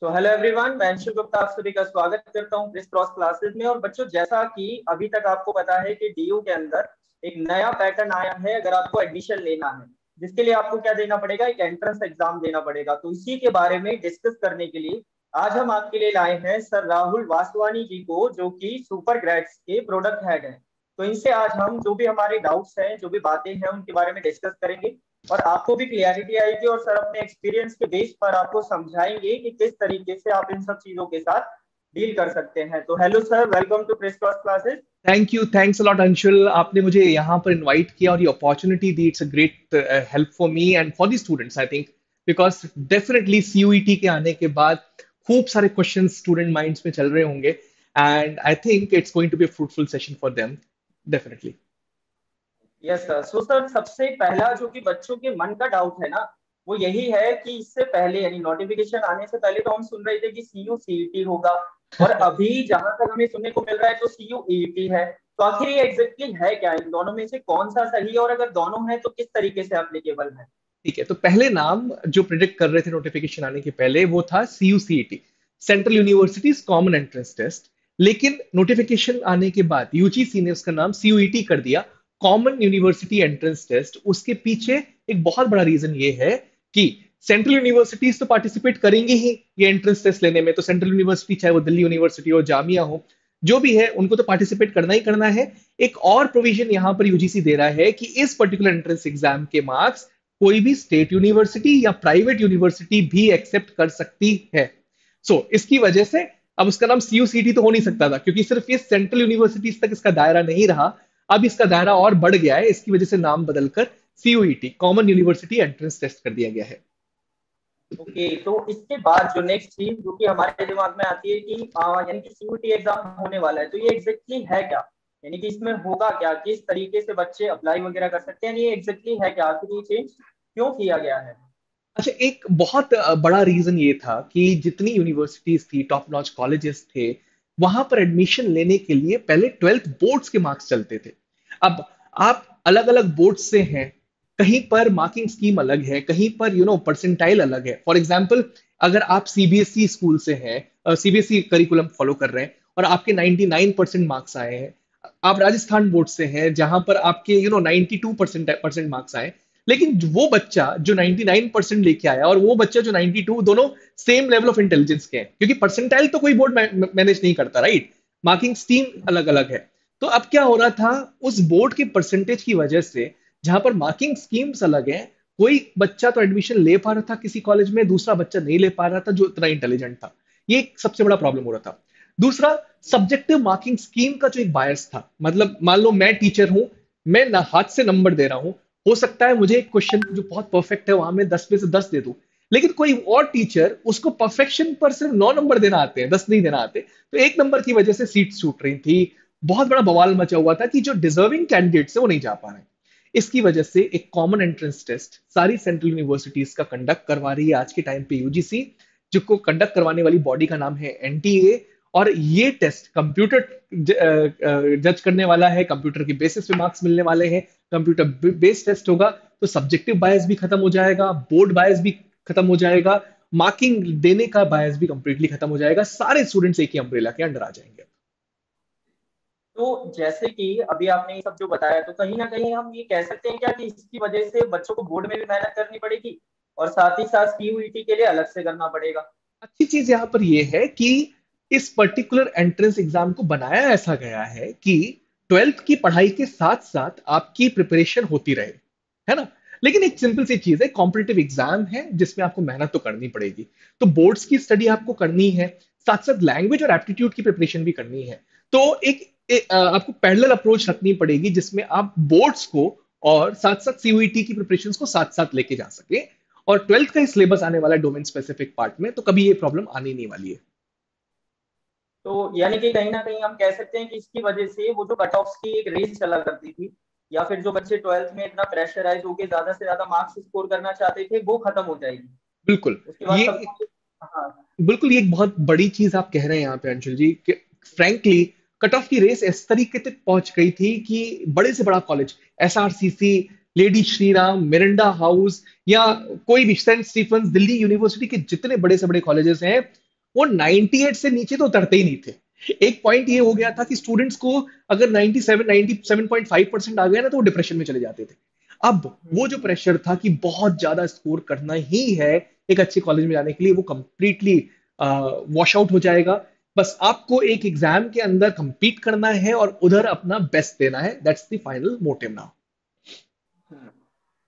So hello everyone, मैं अंशुल गुप्ता आप सभी का स्वागत करता हूँ क्रिस क्रॉस क्लासेस में। और बच्चों, जैसा कि अभी तक आपको पता है कि डीयू के अंदर एक नया पैटर्न आया है। अगर आपको एडमिशन लेना है, जिसके लिए आपको क्या देना पड़ेगा, एक एंट्रेंस एग्जाम देना पड़ेगा। तो इसी के बारे में डिस्कस करने के लिए आज हम आपके लिए लाए हैं सर राहुल वासवानी जी को, जो कि सुपर ग्रेड्स के प्रोडक्ट हेड हैं। तो इनसे आज हम जो भी हमारे डाउट्स हैं, जो भी बातें हैं, उनके बारे में डिस्कस करेंगे और आपको भी क्लियरिटी आएगी। और सर अपने एक्सपीरियंस के बेस पर आपको समझाएंगे कि किस तरीके से आप इन सब चीजों के साथ डील कर सकते हैं। तो hello sir, welcome to criss cross classes. Thank you, thanks a lot Anshul. आपने मुझे यहाँ पर इनवाइट किया और ये अपॉर्चुनिटी दी। It's a great help for me and for the students, I think, because definitely CUET के आने के बाद खूब सारे क्वेश्चंस स्टूडेंट माइंड्स में चल रहे होंगे and I think it's going to be a fruitful session for them definitely. Yes sir. So sir, सबसे पहला जो कि बच्चों के मन का डाउट है ना, वो यही है कि इससे पहले यानी नोटिफिकेशन आने से पहले तो हम सुन रहे थे कि सीयू सीईटी होगा, और अभी जहां तक हमें सुनने को मिल रहा है तो सीयू ईटी है। तो आखिर ये एग्जैक्टली है क्या? इन दोनों में से कौन सा सही है, और अगर दोनों है तो किस तरीके से एप्लीकेबल है? ठीक है, तो पहले नाम जो प्रिडिक्ट कर रहे थे नोटिफिकेशन आने के पहले वो था CUCET, central universities common entrance test. लेकिन नोटिफिकेशन आने के बाद यूजीसी ने उसका नाम सीयूईटी कर दिया, कॉमन यूनिवर्सिटी एंट्रेंस टेस्ट। उसके पीछे एक बहुत बड़ा रीजन ये है कि सेंट्रल यूनिवर्सिटीज तो पार्टिसिपेट करेंगे ही ये एंट्रेंस टेस्ट लेने में। तो सेंट्रल यूनिवर्सिटी, चाहे वो दिल्ली यूनिवर्सिटी हो, जामिया हो, जो भी है, उनको तो पार्टिसिपेट करना ही करना है। एक और प्रोविजन यहां पर यूजीसी दे रहा है कि इस पर्टिकुलर एंट्रेंस एग्जाम के मार्क्स कोई भी स्टेट यूनिवर्सिटी या प्राइवेट यूनिवर्सिटी भी एक्सेप्ट कर सकती है। इसकी वजह से अब उसका नाम सीयूसीटी तो हो नहीं सकता था, क्योंकि सिर्फ ये सेंट्रल यूनिवर्सिटीज तक इसका दायरा नहीं रहा। अब इसका दायरा और बढ़ गया है, इसकी वजह से नाम बदलकर CUET, common university entrance test कर दिया गया है। ओके, तो इसके बाद जो नेक्स्ट चीज जो कि हमारे दिमाग में आती है कि यानी कि सीयूटी एग्जाम होने वाला है, तो ये एग्जैक्टली है क्या? यानी कि इसमें होगा क्या, किस तरीके से बच्चे अप्लाई वगैरह कर सकते हैं, ये एग्जैक्टली है क्या, आखिर ये चेंज क्यों किया गया है? अच्छा, एक बहुत बड़ा रीजन ये था कि जितनी यूनिवर्सिटीज थी, टॉप नॉच कॉलेजेस थे, वहां पर एडमिशन लेने के लिए पहले 12th बोर्ड्स के मार्क्स चलते थे। अब आप अलग अलग बोर्ड्स से हैं, कहीं पर मार्किंग स्कीम अलग है, कहीं पर परसेंटाइल अलग है। फॉर एग्जाम्पल, अगर आप सीबीएसई स्कूल से हैं, सीबीएसई करिकुलम फॉलो कर रहे हैं और आपके 99% मार्क्स आए हैं, आप राजस्थान बोर्ड से हैं जहां पर आपके 92% मार्क्स आए, लेकिन वो बच्चा जो 99% लेके आया और वो बच्चा जो 92, दोनों सेम लेवल ऑफ इंटेलिजेंस के हैं, क्योंकि परसेंटाइल तो कोई बोर्ड मैनेज नहीं करता, राइट? मार्किंग स्कीम अलग अलग है। तो अब क्या हो रहा था, उस बोर्ड के परसेंटेज की वजह से, जहां पर मार्किंग स्कीम्स अलग है, कोई बच्चा तो एडमिशन ले पा रहा था किसी कॉलेज में, दूसरा बच्चा नहीं ले पा रहा था जो इतना इंटेलिजेंट था। ये एक सबसे बड़ा प्रॉब्लम हो रहा था। दूसरा, सब्जेक्टिव मार्किंग स्कीम का जो एक बायस था। मतलब मान लो मैं टीचर हूं, मैं ना हाथ से नंबर दे रहा हूं, हो सकता है मुझे एक क्वेश्चन जो बहुत परफेक्ट है वहां में 10 में से 10 दे दूं, लेकिन कोई और टीचर उसको परफेक्शन पर सिर्फ 9 नंबर देना आते हैं, 10 नहीं देना आते। तो एक नंबर की वजह से सीट छूट रही थी। बहुत बड़ा बवाल मचा हुआ था कि जो डिजर्विंग कैंडिडेट्स है वो नहीं जा पा रहे हैं। इसकी वजह से एक कॉमन एंट्रेंस टेस्ट सारी सेंट्रल यूनिवर्सिटीज का कंडक्ट करवा रही है आज के टाइम पे यूजीसी, जो को कंडक्ट करवाने वाली बॉडी का नाम है एनटीए। और ये टेस्ट कंप्यूटर जज करने वाला है, कंप्यूटर की बेसिस पे मार्क्स मिलने वाले हैं, कंप्यूटर बेस्ड टेस्ट होगा। तो सब्जेक्टिव बायस भी खत्म हो जाएगा, बोर्ड बायस भी खत्म हो जाएगा, मार्किंग देने का बायस भी कंप्लीटली खत्म हो जाएगा। सारे स्टूडेंट्स एक ही अम्ब्रेला के अंडर आ जाएंगे। तो जैसे कि अभी आपने ये सब जो बताया, तो कहीं ना कहीं हम ये कह सकते हैं क्या कि इसकी वजह से बच्चों को बोर्ड में भी मेहनत करनी पड़ेगी और साथ ही साथ सीयूईटी के लिए अलग से करना पड़ेगा? अच्छी चीज यहां पर यह है कि इस पर्टिकुलर एंट्रेंस एग्जाम को बनाया ऐसा गया है कि 12th की पढ़ाई के साथ साथ आपकी प्रिपरेशन होती रहे, है ना? लेकिन एक सिंपल सी चीज है, कॉम्पिटेटिव एग्जाम है जिसमें आपको मेहनत तो करनी पड़ेगी। तो बोर्ड्स की स्टडी आपको करनी है, साथ साथ लैंग्वेज और एप्टीट्यूड की प्रिपरेशन भी करनी है। तो आपको पैरेलल अप्रोच रखनी पड़ेगी जिसमें आप बोर्ड्स को और साथ साथ सीयूईटी की प्रिपरेशन को साथ साथ लेके जा सके। और 12th का ही सिलेबस आने वाला है डोमेन स्पेसिफिक पार्ट में, तो कभी ये प्रॉब्लम आनी नहीं वाली है। तो यानी कि कहीं ना कहीं हम कह सकते हैं कि इसकी वजह से वो जो कट ऑफ्स की एक रेस चला करती थी, या फिर जो बच्चे ट्वेल्थ में इतना प्रेशराइज होकर ज्यादा से ज्यादा मार्क्स स्कोर करना चाहते थे, वो खत्म हो जाएगी। बिल्कुल। उसके बाद ये सबको। हाँ। बिल्कुल ये एक बहुत बड़ी चीज आप कह रहे हैं यहाँ पे अंशुल जी, कि फ्रैंकली कट ऑफ की रेस इस तरीके तक पहुंच गई थी कि बड़े से बड़ा college, SRCC, lady Shriram, Mirinda house, या कोई भी सेंट स्टीफंस, दिल्ली यूनिवर्सिटी के जितने बड़े से बड़े कॉलेजेस हैं, वो 98 से नीचे तो उतरते ही नहीं थे। एक पॉइंट ये हो गया था कि स्टूडेंट्स को अगर 97 97.5% आ गया ना तो वो डिप्रेशन में चले जाते थे। अब वो जो हम्म। प्रेशर था कि बहुत ज्यादा स्कोर करना ही है एक अच्छे कॉलेज में जाने के लिए, वो कंप्लीटली वॉश आउट हो जाएगा। बस आपको एक एग्जाम के अंदर compete करना है और उधर अपना बेस्ट देना है, that's the final motive now. Hmm.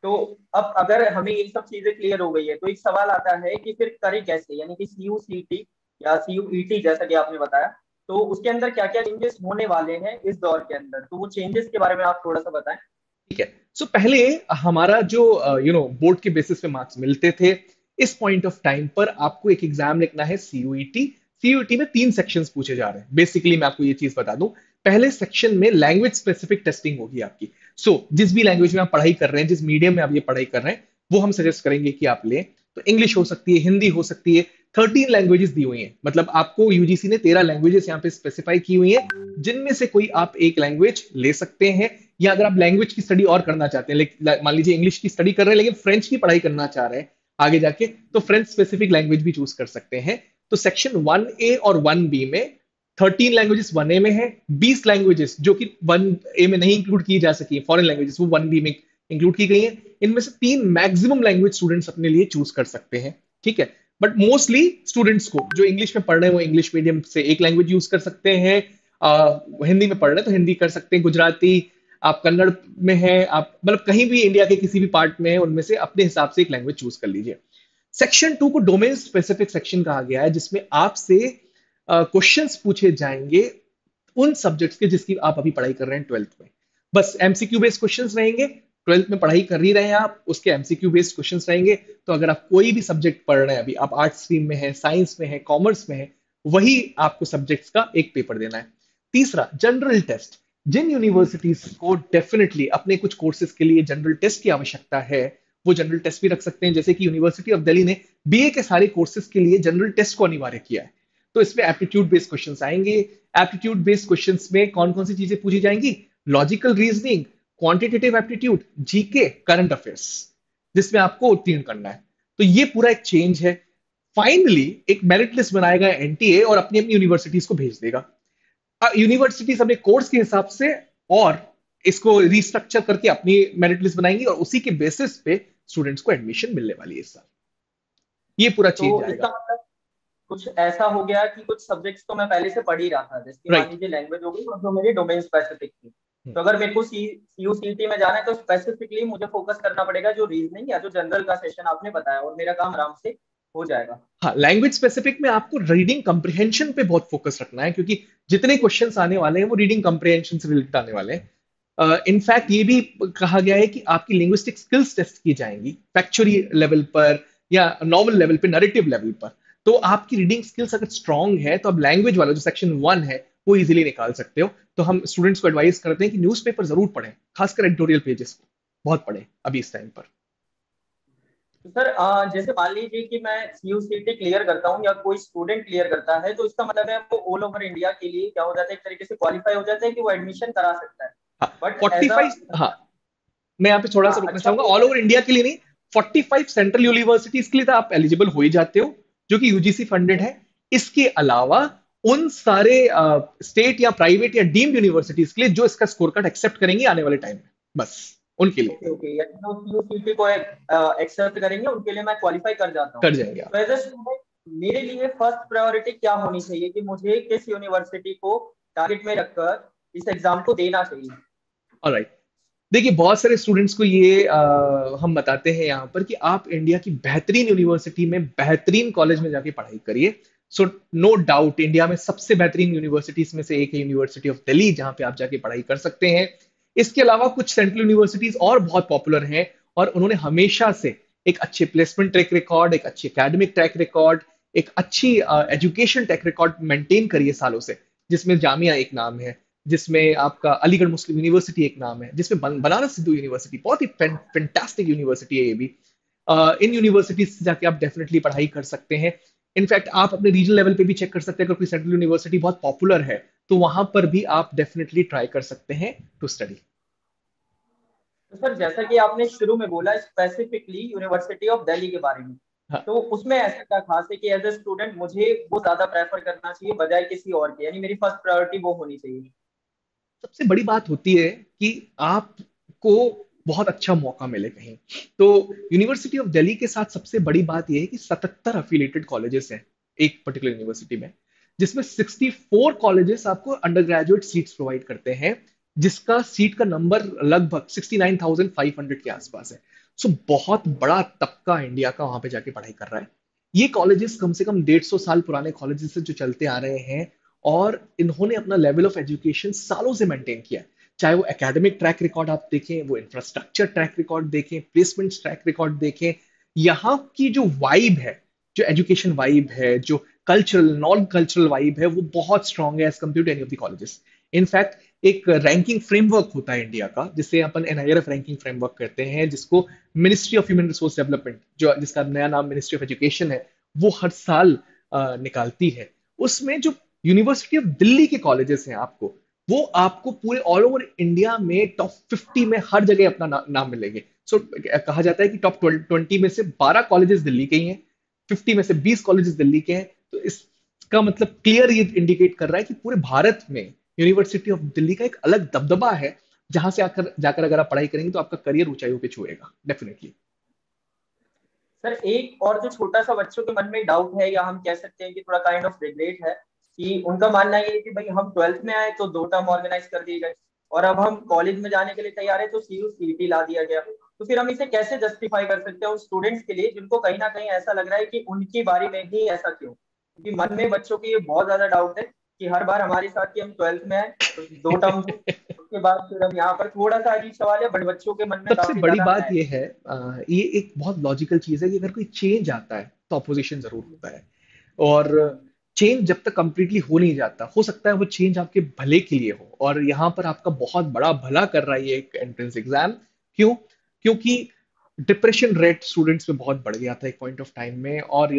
तो अब अगर हमें ये सब चीजें क्लियर हो गई है तो एक सवाल आता है कि फिर करें कैसे, यानी कि CUCT या CUET जैसा कि आपने बताया, तो उसके अंदर क्या क्या चेंजेस होने वाले हैं इस दौर के अंदर, तो वो चेंजेस के बारे में आप थोड़ा सा बताएं। ठीक है। सो पहले हमारा जो बोर्ड के बेसिस पे मार्क्स मिलते थे, इस पॉइंट ऑफ टाइम पर आपको एक एग्जाम लिखना है सीयूईटी। सीयूईटी में 3 सेक्शंस पूछे जा रहे हैं। बेसिकली मैं आपको ये चीज बता दूं, पहले सेक्शन में लैंग्वेज स्पेसिफिक टेस्टिंग होगी आपकी। जिस भी लैंग्वेज में आप पढ़ाई कर रहे हैं, जिस मीडियम में आप ये पढ़ाई कर रहे हैं, वो हम सजेस्ट करेंगे कि आप लें। तो इंग्लिश हो सकती है, हिंदी हो सकती है। 13 लैंग्वेजेस दी हुई हैं, मतलब आपको यूजीसी ने 13 लैंग्वेजेस यहाँ पे स्पेसिफाई की हुई है, जिनमें से कोई आप एक लैंग्वेज ले सकते हैं। या अगर आप लैंग्वेज की स्टडी और करना चाहते हैं, मान लीजिए इंग्लिश की स्टडी कर रहे हैं लेकिन फ्रेंच की पढ़ाई करना चाह रहे हैं आगे जाके, तो फ्रेंच स्पेसिफिक लैंग्वेज भी चूज कर सकते हैं। तो सेक्शन 1A और 1B में 13 लैंग्वेजेस 1A में है, 20 लैंग्वेजेस जो कि 1A में नहीं इंक्लूड की जा सकी, फॉरेन लैंग्वेजेस, वो 1B में इंक्लूड की गई है। इनमें से 3 मैक्सिमम लैंग्वेज स्टूडेंट्स अपने लिए चूज कर सकते हैं। ठीक है। बट मोस्टली स्टूडेंट्स को जो इंग्लिश में पढ़ रहे हैं वो इंग्लिश मीडियम से एक लैंग्वेज यूज कर सकते हैं। हिंदी में पढ़ रहे हैं तो हिंदी कर सकते हैं, गुजराती, आप कन्नड़ में है, आप मतलब कहीं भी इंडिया के किसी भी पार्ट में है, उनमें से अपने हिसाब से एक लैंग्वेज चूज कर लीजिए। सेक्शन 2 को डोमेन स्पेसिफिक सेक्शन कहा गया है, जिसमें आपसे क्वेश्चंस पूछे जाएंगे उन सब्जेक्ट्स के जिसकी आप अभी पढ़ाई कर रहे हैं ट्वेल्थ में। बस एमसीक्यू बेस्ड क्वेश्चंस रहेंगे। ट्वेल्थ में पढ़ाई कर ही रहे हैं आप, उसके एमसीक्यू बेस्ड क्वेश्चंस रहेंगे। तो अगर आप कोई भी सब्जेक्ट पढ़ रहे हैं, अभी आप आर्ट्स स्ट्रीम में है, साइंस में है, कॉमर्स में है, वही आपको सब्जेक्ट्स का एक पेपर देना है। तीसरा, जनरल टेस्ट। जिन यूनिवर्सिटीज को डेफिनेटली अपने कुछ कोर्सेज के लिए जनरल टेस्ट की आवश्यकता है, वो जनरल टेस्ट भी रख सकते हैं। जैसे कि यूनिवर्सिटी ऑफ दिल्ली ने बीए के सारे कोर्सेज के लिए जनरल टेस्ट को अनिवार्य किया है। तो इसमें एप्टीट्यूड बेस्ड क्वेश्चंस आएंगे। एप्टीट्यूड बेस्ड क्वेश्चंस में कौन कौन सी चीजें पूछी जाएंगी? Logical reasoning, quantitative aptitude, GK, current affairs, जिसमें आपको उत्तीर्ण करना है। तो ये पूरा एक चेंज है। फाइनली एक मेरिट लिस्ट बनाएगा एनटीए और अपनी अपनी यूनिवर्सिटीज को भेज देगा। यूनिवर्सिटीज अपने कोर्स के हिसाब से और इसको रिस्ट्रक्चर करके अपनी मेरिट लिस्ट बनाएंगी, और उसी के बेसिस पे स्टूडेंट्स को एडमिशन मिलने वाली है इस साल। ये पूरा चेंज तो इसका आएगा। मतलब कुछ ऐसा हो गया कि कुछ सब्जेक्ट्स तो मैं पहले से पढ़ ही रहा था, जैसे कि मान राइट। लीजिए लैंग्वेज हो गई और जो मेरी डोमेन स्पेसिफिक थी, तो अगर मेरे को CUCT में जाना है तो स्पेसिफिकली मुझे फोकस करना पड़ेगा जो रीजनिंग या जो जनरल का सेशन आपने बताया, और मेरा काम आराम से हो जाएगा। हाँ, लैंग्वेज स्पेसिफिक में आपको रीडिंग कंप्रिहेंशन पे बहुत फोकस रखना है, क्योंकि जितने क्वेश्चंस आने वाले हैं वो रीडिंग कंप्रिहेंशन से रिलेटेड आने वाले हैं। इनफैक्ट ये भी कहा गया है कि आपकी लिंग्विस्टिक स्किल्स टेस्ट की जाएंगी फैक्चुअली लेवल पर या नॉवल लेवल पे, नरेटिव लेवल पर। तो आपकी रीडिंग स्किल्स अगर स्ट्रांग है तो अब लैंग्वेज वाला जो सेक्शन 1 है वो इजीली निकाल सकते हो। तो हम स्टूडेंट्स को एडवाइस करते हैं कि न्यूज़पेपर जरूर पढ़ें, खासकर एडिटोरियल पेजेस को बहुत पढ़ें अभी इस टाइम पर। तो सर जैसे मान लीजिए कि मैं CUCT क्लियर करता हूँ या कोई स्टूडेंट क्लियर करता है, तो इसका मतलब है वो ऑल ओवर इंडिया के लिए क्या हो जाता है, एक तरीके से क्वालिफाई हो जाता है कि वो एडमिशन करा सकता है। हाँ, but forty as a, five हाँ, मैं यहाँ पे थोड़ा हाँ सा रुकना अच्छा चाहूंगा। वो ऑल है। ओवर इंडिया के लिए नहीं, 45 सेंट्रल यूनिवर्सिटीज के लिए तो आप एलिजिबल हो ही जाते हो, जो कि यूजीसी फंडेड है। इसके अलावा उन सारे स्टेट या प्राइवेट या डीम्ड यूनिवर्सिटीज के लिए जो इसका स्कोर कार्ड एक्सेप्ट करेंगी आने वाले टाइम में, बस उनके लिए ओके ओके, यानी जो CUCT को एक्सेप्ट करेंगे उनके लिए मैं क्वालिफाई कर जाता हूँ। कर जाएंगे आप। तो एज अ स्टूडेंट मेरे लिए फर्स्ट प्रायोरिटी क्या होनी चाहिए कि मुझे किस यूनिवर्सिटी को टारगेट में रखकर इस एग्जाम को देना चाहिए। ऑलराइट। देखिए, बहुत सारे स्टूडेंट्स को ये हम बताते हैं यहाँ पर कि आप इंडिया की बेहतरीन यूनिवर्सिटी में बेहतरीन कॉलेज में जाके पढ़ाई करिए। सो नो डाउट इंडिया में सबसे बेहतरीन यूनिवर्सिटीज में से एक है यूनिवर्सिटी ऑफ दिल्ली, जहां पे आप जाके पढ़ाई कर सकते हैं। इसके अलावा कुछ सेंट्रल यूनिवर्सिटीज और बहुत पॉपुलर हैं, और उन्होंने हमेशा से एक अच्छे प्लेसमेंट ट्रैक रिकॉर्ड, एक अच्छी एकेडमिक ट्रैक रिकॉर्ड, एक अच्छी एजुकेशन ट्रैक रिकॉर्ड मेंटेन करी है सालों से। जिसमें जामिया एक नाम है, जिसमें आपका अलीगढ़ मुस्लिम यूनिवर्सिटी एक नाम है, जिसमें बनारस हिंदू यूनिवर्सिटी बहुत ही फैंटास्टिक यूनिवर्सिटी है ये भी। इन यूनिवर्सिटीज से जाके आप डेफिनेटली पढ़ाई कर सकते हैं। इनफैक्ट आप अपने रीजनल लेवल पे भी चेक कर सकते हैं, अगर कोई सेंट्रल यूनिवर्सिटी बहुत पॉपुलर है तो वहां पर भी आप डेफिनेटली ट्राई कर सकते हैं टू स्टडी। तो सर जैसा कि आपने शुरू में बोला स्पेसिफिकली यूनिवर्सिटी ऑफ दिल्ली के बारे में, हाँ, तो उसमें ऐसा क्या खास है कि एज ए स्टूडेंट मुझे वो ज्यादा प्रेफर करना चाहिए बजाय किसी और के, यानी मेरी फर्स्ट प्रायोरिटी वो होनी चाहिए? सबसे बड़ी बात होती है कि आपको बहुत अच्छा मौका मिले कहीं। तो यूनिवर्सिटी ऑफ दिल्ली के साथ सबसे बड़ी बात यह है कि 77 अफिलिएटेड कॉलेजेस हैं एक पर्टिकुलर यूनिवर्सिटी में, जिसमें 64 कॉलेजेस आपको अंडर ग्रेजुएट सीट्स प्रोवाइड करते हैं, जिसका सीट का नंबर लगभग 69,500 के आसपास है। सो बहुत बड़ा तबका इंडिया का वहां पे जाके पढ़ाई कर रहा है। ये कॉलेजेस कम से कम 150 साल पुराने कॉलेजेस से जो चलते आ रहे हैं, और इन्होंने अपना लेवल ऑफ एजुकेशन सालों से मेंटेन किया है। चाहे वो एकेडमिक ट्रैक रिकॉर्ड आप देखें, वो इंफ्रास्ट्रक्चर ट्रैक रिकॉर्ड देखें, प्लेसमेंट ट्रैक रिकॉर्ड देखें, यहाँ की जो वाइब है, जो एजुकेशन वाइब है, जो कल्चरल नॉन कल्चरल वाइब है, वो बहुत स्ट्रांग है as compare to any of the colleges. In fact एक रैंकिंग फ्रेमवर्क होता है इंडिया का, जिसे अपन एनआईआरएफ रैंकिंग फ्रेमवर्क कहते हैं, जिसको ministry of human resource development, जो जिसका नया नाम मिनिस्ट्री ऑफ एजुकेशन है, वो हर साल निकालती है। उसमें जो यूनिवर्सिटी ऑफ दिल्ली के कॉलेजेस हैं, वो आपको पूरे ऑल ओवर इंडिया में टॉप 50 में हर जगह अपना नाम मिलेंगे। सो कहा जाता है कि टॉप 20 में से 12 कॉलेजेस दिल्ली के ही हैं, 50 में से 20 कॉलेजेस दिल्ली के हैं। तो इसका मतलब क्लियर ये इंडिकेट कर रहा है कि पूरे भारत में यूनिवर्सिटी ऑफ दिल्ली का एक अलग दबदबा है, जहां से आकर जाकर अगर आप पढ़ाई करेंगे तो आपका करियर ऊंचाइयों पे छुएगा डेफिनेटली। सर एक और जो छोटा सा बच्चों के मन में डाउट है, या हम कह सकते हैं कि थोड़ा काइंड ऑफ रिग्रेट है, कि उनका मानना ये है कि भाई हम ट्वेल्थ में आए तो दो टर्म ऑर्गेनाइज कर दिए गए, और अब हम कॉलेज में जाने के लिए तैयार है तो सीयू सीईटी ला दिया गया। तो फिर हम इसे कैसे जस्टिफाई कर सकते हैं उन स्टूडेंट्स के लिए जिनको कहीं ना कहीं ऐसा लग रहा है कि उनकी बारी में ही ऐसा क्यों? क्योंकि मन में बच्चों के ये बहुत ज्यादा डाउट है कि हर बार हमारे साथ कि हम ट्वेल्थ में आए तो दो टर्म थे, उसके बाद फिर अब यहाँ पर थोड़ा सा अजीब सवाल है, बट बच्चों के मन में सबसे काफी बड़ी ज्यादा बात है। यह है, ये एक बहुत लॉजिकल चीज है कि अगर कोई चेंज आता है तो अपोजिशन जरूर होता है। और चेंज जब तक कंप्लीटली हो नहीं जाता, हो सकता है वो चेंज आपके भले के लिए हो, और यहाँ पर आपका बहुत बड़ा भला कर रहा है ये एक एंट्रेंस एग्जाम। क्यों? क्योंकि डिप्रेशन रेट स्टूडेंट्स में बहुत बढ़ गया था एक पॉइंट ऑफ टाइम में, और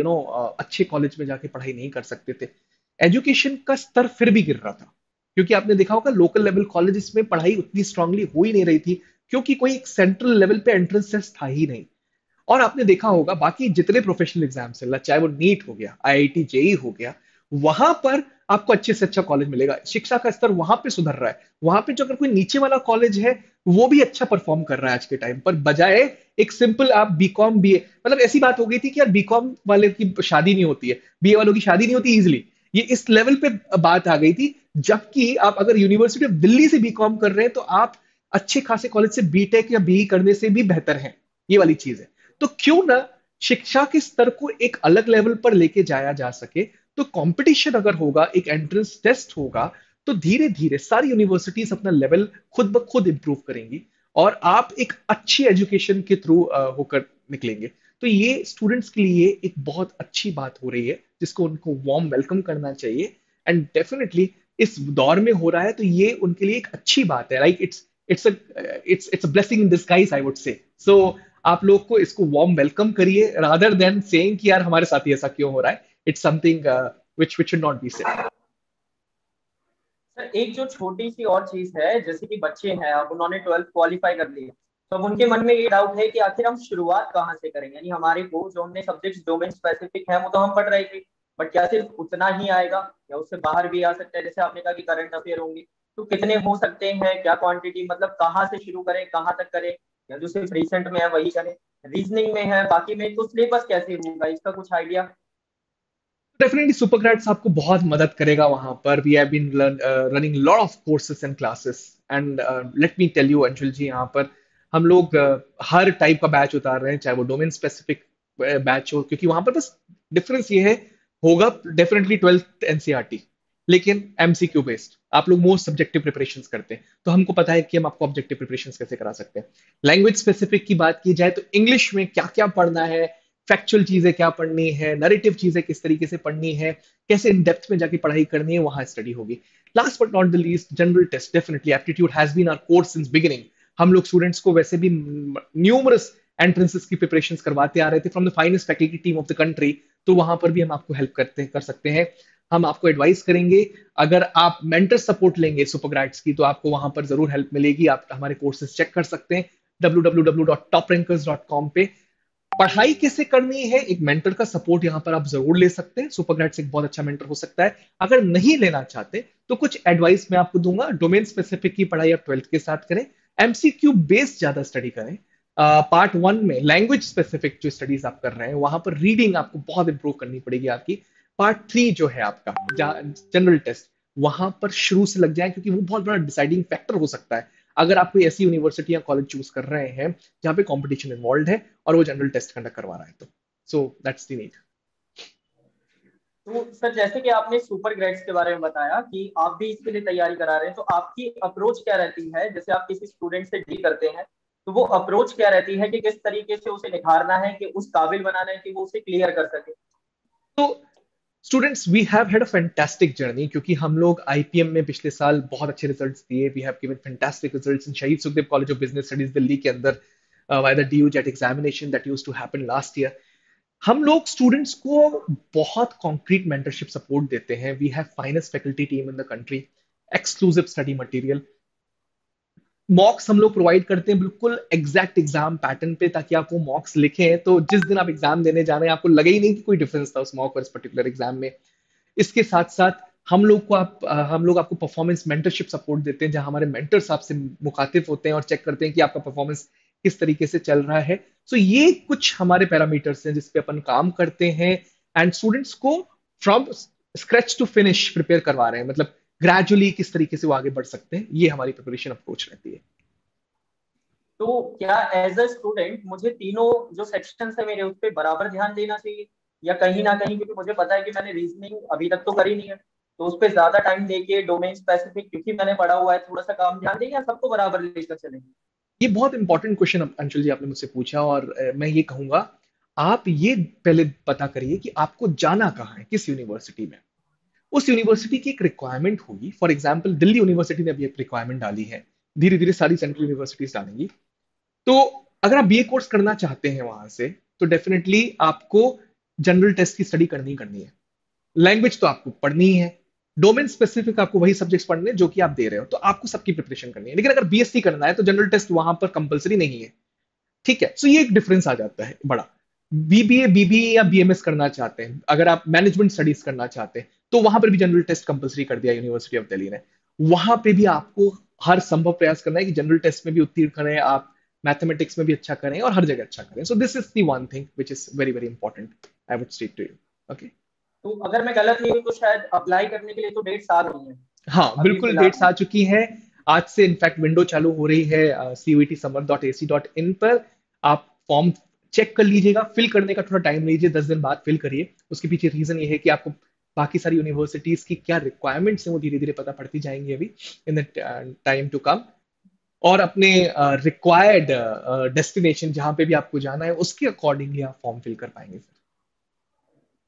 अच्छे कॉलेज में जाके पढ़ाई नहीं कर सकते थे। एजुकेशन का स्तर फिर भी गिर रहा था, क्योंकि आपने देखा होगा लोकल लेवल कॉलेजेस में पढ़ाई उतनी स्ट्रांगली हो ही नहीं रही थी, क्योंकि कोई सेंट्रल लेवल पे एंट्रेंस टेस्ट था ही नहीं। और आपने देखा होगा बाकी जितने प्रोफेशनल एग्जाम्स है, चाहे वो नीट हो गया, आईआईटी जेई हो गया, वहां पर आपको अच्छे से अच्छा कॉलेज मिलेगा। शिक्षा का स्तर वहां पे सुधर रहा है। वहां पे जो अगर कोई नीचे वाला कॉलेज है, वो भी अच्छा परफॉर्म कर रहा है आज के टाइम पर, बजाय एक सिंपल आप बीकॉम बीए, मतलब ऐसी बात हो गई थी कि यार बीकॉम वाले की शादी नहीं होती है, बीए वालों की शादी नहीं होती इजिली, ये इस लेवल पे बात आ गई थी। जबकि आप अगर यूनिवर्सिटी ऑफ दिल्ली से बीकॉम कर रहे हैं तो आप अच्छे खासे कॉलेज से बीटेक या बीई करने से भी बेहतर हैं। ये वाली चीज है। तो क्यों ना शिक्षा के स्तर को एक अलग लेवल पर लेके जाया जा सके। तो कंपटीशन अगर होगा, एक एंट्रेंस टेस्ट होगा, तो धीरे धीरे सारी यूनिवर्सिटीज अपना लेवल खुद ब खुद इंप्रूव करेंगी, और आप एक अच्छी एजुकेशन के थ्रू होकर निकलेंगे। तो ये स्टूडेंट्स के लिए एक बहुत अच्छी बात हो रही है, जिसको उनको वार्म वेलकम करना चाहिए। एंड डेफिनेटली इस दौर में हो रहा है, तो ये उनके लिए एक अच्छी बात है। Like it's a blessing in disguise, I would say. So आप लोग को इसको वार्म वेलकम करिए, रादर देन सेइंग कि यार हमारे साथ ही ऐसा क्यों हो रहा है। It's something which should not be said. Sir एक जो छोटी सी और चीज है, जैसे कि बच्चे हैं अब उन्होंने ट्वेल्थ क्वालिफाई कर लिया, तो अब उनके मन में ये डाउट है कि आखिर हम शुरुआत कहाँ से करेंगे, यानी हमारे को जो हमने सब्जेक्ट्स डोमेन स्पेसिफिक है वो तो हम पढ़ रहे थे, बट क्या सिर्फ उतना ही आएगा या उससे बाहर भी आ सकता है? जैसे आपने कहा कि करंट अफेयर होंगे, तो कितने हो सकते हैं, क्या क्वांटिटी, मतलब कहाँ से शुरू करें, कहाँ तक करें, या जो सिर्फ रिसेंट में है वही करें, रीजनिंग में है बाकी में, तो सिलेबस कैसे होगा, इसका कुछ आइडिया? डेफिनेटली सुपरक्रेट्स आपको बहुत मदद करेगा वहां पर। We have been running lot of courses and classes, and let me tell you Anshul ji, यहाँ पर हम लोग हर टाइप का बैच उतार रहे हैं, चाहे वो डोमेन स्पेसिफिक बैच हो, क्योंकि वहां पर बस डिफरेंस ये है, होगा डेफिनेटली 12th एनसीईआरटी, लेकिन एमसीक्यू बेस्ड। आप लोग मोस्ट सब्जेक्टिव प्रिपरेशंस करते हैं, तो हमको पता है कि हम आपको ऑब्जेक्टिव प्रिपरेशंस कैसे करा सकते हैं। लैंग्वेज स्पेसिफिक की बात की जाए तो इंग्लिश में क्या क्या पढ़ना है, फैक्चुअल चीजें क्या पढ़नी है, नरेटिव चीजें किस तरीके से पढ़नी है, कैसे इन डेप्थ में जाके पढ़ाई करनी है, वहां स्टडी होगी। Last but not the least, general test, definitely aptitude has been our course since beginning. हम लोग स्टूडेंट्स को वैसे भी न्यूमरस एंट्रेंसेस की प्रिपरेशन करवाते आ रहे थे from the finest faculty team of the country. तो वहां पर भी हम आपको हेल्प कर सकते हैं। हम आपको एडवाइस करेंगे। अगर आप मेंटर सपोर्ट लेंगे सुपरग्रेड्स की, तो आपको वहां पर जरूर हेल्प मिलेगी। आप हमारे कोर्सेज चेक कर सकते हैं www.toprankers.com पे। पढ़ाई कैसे करनी है, एक मेंटर का सपोर्ट यहाँ पर आप जरूर ले सकते हैं। सुपरग्रेड्स एक बहुत अच्छा मेंटर हो सकता है। अगर नहीं लेना चाहते तो कुछ एडवाइस मैं आपको दूंगा। डोमेन स्पेसिफिक की पढ़ाई आप 12th के साथ करें। एमसीक्यू बेस्ड ज्यादा स्टडी करें। पार्ट 1 में लैंग्वेज स्पेसिफिक जो स्टडीज आप कर रहे हैं वहां पर रीडिंग आपको बहुत इंप्रूव करनी पड़ेगी आपकी। पार्ट 3 जो है आपका जनरल टेस्ट, वहां पर शुरू से लग जाए, क्योंकि वो बहुत बड़ा डिसाइडिंग फैक्टर हो सकता है। अगर आप कोई ऐसी यूनिवर्सिटी या कॉलेज चूज कर रहे हैं जहां पे कंपटीशन इन्वॉल्व है और वो जनरल टेस्ट कंडक्ट करवा रहा है, तो सो दैट्स द नीड। तो सर जैसे कि आपने सुपर ग्रेड्स के बारे में बताया कि आप भी इसके लिए तैयारी करा रहे हैं, तो आपकी अप्रोच क्या रहती है जैसे आप किसी स्टूडेंट से डील करते हैं, तो वो अप्रोच क्या रहती है कि किस तरीके से उसे निखारना है, कि उस काबिल बनाना है कि वो उसे क्लियर कर सके? तो students, we have had a fantastic journey, क्योंकि हम लोग आईपीएम में पिछले साल बहुत अच्छे रिजल्ट्स दिए। We have given fantastic results in Shaheed Sukhdev College of Business Studies Delhi के अंदर by the DU JAT examination that used to happen last year. हम लोग स्टूडेंट्स को बहुत कॉन्क्रीट मेंटरशिप सपोर्ट देते हैं। We have finest faculty team in the country, exclusive study material, mocks हम लोग प्रोवाइड करते हैं बिल्कुल एग्जैक्ट एग्जाम पैटर्न पे, ताकि आप वो मॉक्स लिखें तो जिस दिन आप एग्जाम देने जा रहे हैं आपको लगे ही नहीं कि कोई डिफरेंस था उस मॉक और इस पर्टिकुलर एग्जाम में। इसके साथ साथ हम लोग आपको परफॉर्मेंस मेंटरशिप सपोर्ट देते हैं, जहां हमारे मेंटर्स आपसे मुखातिब होते हैं और चेक करते हैं कि आपका परफॉर्मेंस किस तरीके से चल रहा है। सो ये कुछ हमारे पैरामीटर्स हैं जिसपे अपन काम करते हैं, एंड स्टूडेंट्स को from scratch to finish prepare करवा रहे हैं। मतलब ग्रेजुअली किस तरीके से वो आगे बढ़ सकते हैं, ये हमारी प्रिपरेशन अप्रोच रहती है। तो क्या एज अ स्टूडेंट मुझे तीनों जो सेक्शन है मेरे उस पर बराबर ध्यान देना चाहिए, या कहीं ना कहीं, क्योंकि मुझे पता है कि मैंने रीजनिंग अभी तक तो करी नहीं है, तो उस पर ज्यादा टाइम देके डोमेन स्पेसिफिक क्योंकि मैंने पढ़ा हुआ है थोड़ा सा काम ध्यान दें, या सबको बराबर लेकर चलें? ये बहुत इंपॉर्टेंट क्वेश्चन अंशुल जी आपने मुझसे पूछा, और मैं ये कहूंगा, आप ये पहले पता करिए कि आपको जाना कहाँ है, किस यूनिवर्सिटी में। उस यूनिवर्सिटी की एक रिक्वायरमेंट होगी। फॉर एग्जाम्पल दिल्ली यूनिवर्सिटी ने अभी एक रिक्वायरमेंट डाली है, धीरे धीरे सारी सेंट्रल यूनिवर्सिटीज डालेंगी। तो अगर आप बीए कोर्स करना चाहते हैं वहां से, तो डेफिनेटली आपको जनरल टेस्ट की स्टडी करनी करनी है। लैंग्वेज तो आपको पढ़नी ही है। डोमेन स्पेसिफिक आपको वही सब्जेक्ट्स पढ़ने हैं जो कि आप दे रहे हो, तो आपको सबकी प्रिपरेशन करनी है। लेकिन अगर बीएससी करना है तो जनरल टेस्ट वहां पर कंपलसरी नहीं है। ठीक है, सो ये एक डिफरेंस आ जाता है बड़ा। बीबीए बीबीए या बीएमएस करना चाहते हैं, अगर आप मैनेजमेंट स्टडीज करना चाहते हैं, तो वहां पर भी जनरल टेस्ट कंपलसरी कर दिया यूनिवर्सिटी ऑफ दिल्ली ने। वहां पे भी आपको हर संभव प्रयास करना है कि जनरल टेस्ट में भी उत्तीर्ण करें आप, मैथमेटिक्स में भी अच्छा करें और हर जगह अच्छा करें। So this is the one thing which is very very important, I would state to you. Okay. तो अगर मैं गलत नहीं हूँ तो शायद अप्लाई करने के लिए तो 1.5 साल हुई है हाँ, अभी बिल्कुल फिलहाल डेट्स में। आ चुकी हैं। आज से इनफैक्ट विंडो चालू हो रही है cuetsummer.ac.in पर। आप फॉर्म चेक कर लीजिएगा, फिल करने का थोड़ा टाइम लीजिए, 10 दिन बाद फिल करिए। उसके पीछे रीजन ये है कि आपको बाकी सारी यूनिवर्सिटीज की क्या रिक्वायरमेंट्स हैं वो धीरे धीरे पता पड़ती जाएंगी अभी in the time to come. और अपने रिक्वायर्ड डेस्टिनेशन जहां पे भी आपको जाना है उसके अकॉर्डिंगली आप फॉर्म फिल कर पाएंगे।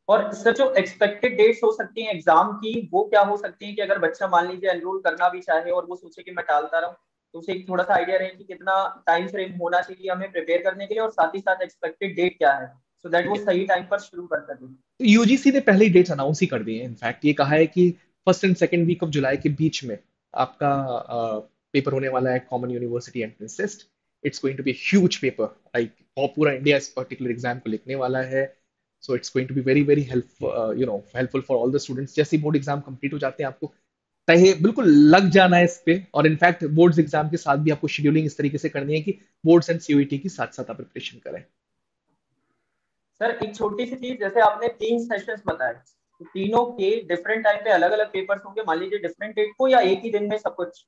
और सर जो एक्सपेक्टेड डेट्स हो सकती हैं एग्जाम की, वो क्या हो सकती हैं कि अगर बच्चा मान लीजिए एनरोल करना भी चाहे और वो सोचे कि मैं टालता रहूं, तो उसे एक थोड़ा सा आइडिया रहे कि कितना टाइम फ्रेम होना चाहिए हमें प्रिपेयर करने के लिए, और साथ ही साथ एक्सपेक्टेड डेट क्या है, सो दैट ठीक वो है, सही टाइम पर शुरू कर सके? यूजीसी ने पहले ही डेट्स अनाउंस ही कर दी है। इनफैक्ट ये कहा है कि first and second week of July के बीच में आपका पेपर होने वाला है, common university entrance test. It's going to be huge paper, like पूरा इंडिया इस पर्टिकुलर एग्जाम को लिखने वाला है। So it's going to be very very helpful for all the students. जैसे बोर्ड एग्जाम कंप्लीट हो जाते हैं आपको तहे बिल्कुल लग जाना है इस पे। और इनफैक्ट बोर्ड्स एग्जाम के साथ भी आपको शेड्यूलिंग इस तरीके से करनी है कि बोर्ड्स एंड सीयूईटी की साथ साथ आप प्रिपरेशन करें। सर एक छोटी सी चीज, जैसे आपने 3 सेशंस बताए, तो तीनों के डिफरेंट टाइम पे अलग अलग पेपर्स होंगे मान लीजिए डिफरेंट डेट को, या एक ही दिन में सब कुछ?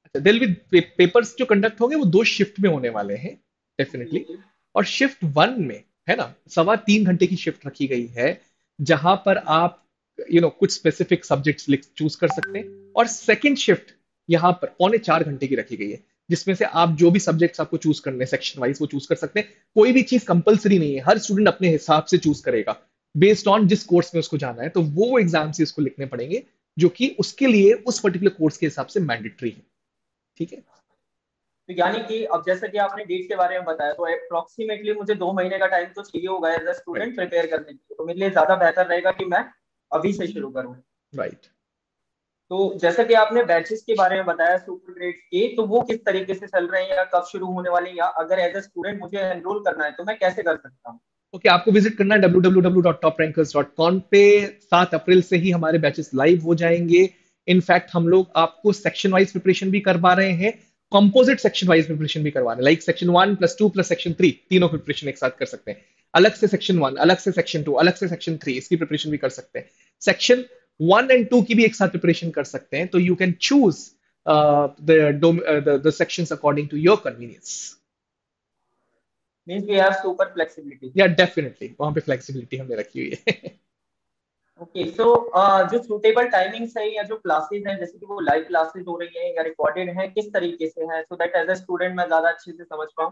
अच्छा, दिल विद पेपर्स जो कंडक्ट होंगे वो 2 शिफ्ट में होने वाले हैं जी डेफिनेटली। जी। और शिफ्ट 1 में, है ना, 3.25 घंटे की शिफ्ट रखी गई है, जहां पर आप कुछ स्पेसिफिक सब्जेक्ट्स चूज कर सकते हैं। और सेकंड शिफ्ट यहाँ पर 3.25 घंटे की रखी गई है, जिसमें से आप जो भी सब्जेक्ट्स आपको चूज करने हैं सेक्शन वाइज वो चूज कर सकते हैं। कोई भी चीज कंपलसरी नहीं है, हर स्टूडेंट अपने हिसाब से चूज करेगा बेस्ड ऑन जिस कोर्स में उसको जाना है। तो वो एग्जाम से उसको लिखने पड़ेंगे जो कि उसके लिए उस पर्टिकुलर कोर्स के हिसाब से मैंडेटरी है। ठीक है। तो यानी कि अब जैसे कि आपने डेट के बारे में बताया, तो अप्रोक्सीमेटली मुझे 2 महीने का टाइम तो चाहिए होगा as a student right. Prepare करने के लिए, तो मेरे लिए ज्यादा बेहतर रहेगा कि मैं अभी से शुरू करूँ। राइट। तो जैसे कि आपने बैचेस के बारे में बताया सुपर ग्रेड के, तो वो किस तरीके से चल रहे हैं या कब शुरू होने वाले हैं, या अगर एज अ स्टूडेंट मुझे एनरोल करना है तो मैं कैसे कर सकता हूँ? ओके, आपको विजिट करना है www.toprankers.com पे। 7 अप्रैल से ही हमारे बैचेस लाइव हो जाएंगे। इनफैक्ट हम लोग आपको सेक्शन वाइज प्रिपरेशन भी करवा रहे हैं, कंपोजिट सेक्शन वाइज प्रिपरेशन भी करवा रहे हैं, लाइक सेक्शन 1 + 2 + सेक्शन 3, तीनों की प्रिपरेशन एक साथ कर सकते हैं। अलग से सेक्शन 1, अलग से सेक्शन 2, अलग से सेक्शन 3, इसकी प्रिपरेशन भी कर सकते हैं। सेक्शन 1 और 2 की भी एक साथ प्रिपरेशन कर सकते हैं। तो you can choose the sections according to your convenience. Means we have super flexibility. या डेफिनेटली वहां पे फ्लेक्सिबिलिटी हमने रखी हुई है। ओके सो जो सूटेबल टाइमिंग्स है या जो क्लासेस हैं, जैसे कि वो लाइव क्लासेस हो रही हैं या रिकॉर्डेड हैं, किस तरीके से है, so that as a student मैं ज्यादा अच्छे से समझ पाऊँ।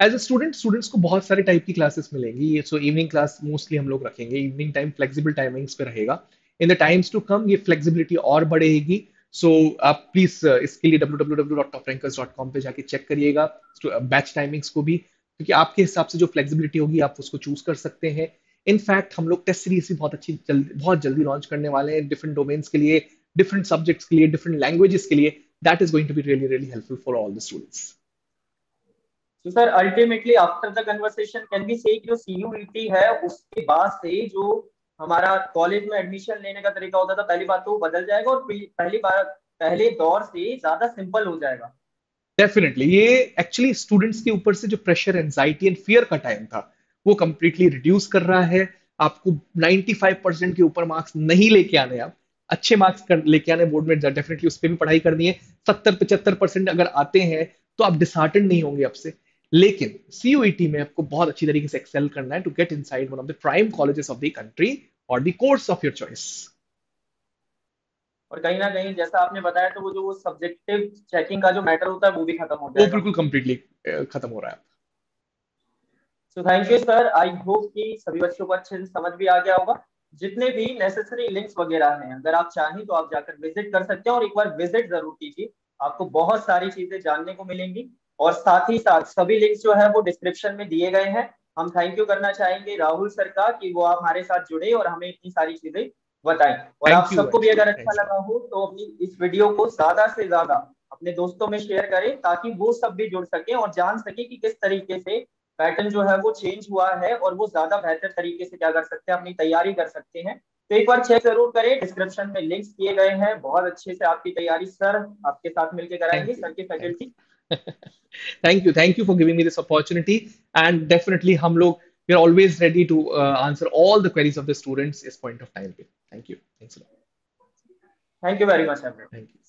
एज अ स्टूडेंट, स्टूडेंट्स को बहुत सारे टाइप की क्लासेस मिलेंगी। ये सो इवनिंग क्लास मोस्टली हम लोग रखेंगे, इवनिंग टाइम फ्लेक्सिबल टाइमिंग्स पे रहेगा। In the times to come ये फ्लेक्सिबिलिटी और बढ़ेगी। सो आप प्लीज इसके लिए www.toprankers.com पे जाके चेक करिएगा बैच टाइमिंग्स को भी, क्योंकि आपके हिसाब से जो फ्लेक्सिबिलिटी होगी आप उसको चूज कर सकते हैं। इनफैक्ट हम लोग टेस्ट सीरीज भी बहुत जल्दी लॉन्च करने वाले हैं, डिफरेंट डोमेन्स के लिए, डिफरेंट सब्जेक्ट्स के लिए, डिफरेंट लैंग्वेजेस के लिए। That is going to be really really helpful for all the students. तो sir ultimately after the conversation can be say जो सीयूईटी है उसके बाद से जो हमारा कॉलेज में एडमिशन लेने का तरीका होता था, पहली बात तो वो बदल जाएगा और पहली बार पहले दौर से ज्यादा सिंपल हो जाएगा। डेफिनेटली ये एक्चुअली स्टूडेंट्स के ऊपर से जो प्रेशर, एंजाइटी एंड फियर का टाइम था वो कंप्लीटली रिड्यूस कर रहा है। आपको 95% के ऊपर मार्क्स नहीं लेके आने, आप अच्छे मार्क्स लेके आने बोर्ड में, डेफिनेटली उस पर भी पढ़ाई करनी है। 70-75% अगर आते हैं तो आप डिसहार्टन नहीं होंगे आपसे। लेकिन सीयूईटी में आपको बहुत अच्छी तरीके से एक्सेल करना है to get inside one of the prime colleges of the country और the course of your choice. और कहीं ना कहीं जैसा आपने बताया तो वो जो सब्जेक्टिव चेकिंग का जो मैटर होता है वो भी खत्म हो वो जाएगा। बिल्कुल कंप्लीटली खत्म हो रहा है। So thank you sir, I hope कि सभी बच्चों को अच्छे से समझ भी आ गया होगा। जितने भी नेसेसरी लिंक्स वगैरह हैं, अगर आप चाहें तो आप जाकर विजिट कर सकते हैं और एक बार विजिट जरूर कीजिए। आपको बहुत सारी चीजें जानने को मिलेंगी। और साथ ही साथ सभी लिंक्स जो है वो डिस्क्रिप्शन में दिए गए हैं। हम थैंक यू करना चाहेंगे राहुल सर का कि वो हमारे साथ जुड़े और हमें इतनी सारी चीजें बताएं। और आप थैंक यू सबको भी एक्चुअली, अगर अच्छा थैंक्स अ लॉट। लगा हो तो अपनी इस वीडियो को ज्यादा से ज्यादा अपने दोस्तों में शेयर करें, ताकि वो सब भी जुड़ सके और जान सके कि किस तरीके से पैटर्न जो है वो चेंज हुआ है और वो ज्यादा बेहतर तरीके से क्या कर सकते हैं, अपनी तैयारी कर सकते हैं। तो एक बार चेक जरूर करें, डिस्क्रिप्शन में लिंक्स दिए गए हैं। बहुत अच्छे से आपकी तैयारी सर आपके साथ मिलकर कराएंगे, थैंक यू, सर की thank faculty. You. Thank you for giving me this opportunity. And definitely हम लोग we are always ready to answer all the queries of the students इस पॉइंट ऑफ टाइम पे। Thank you, thanks a lot. Thank you very much everyone. Thank you.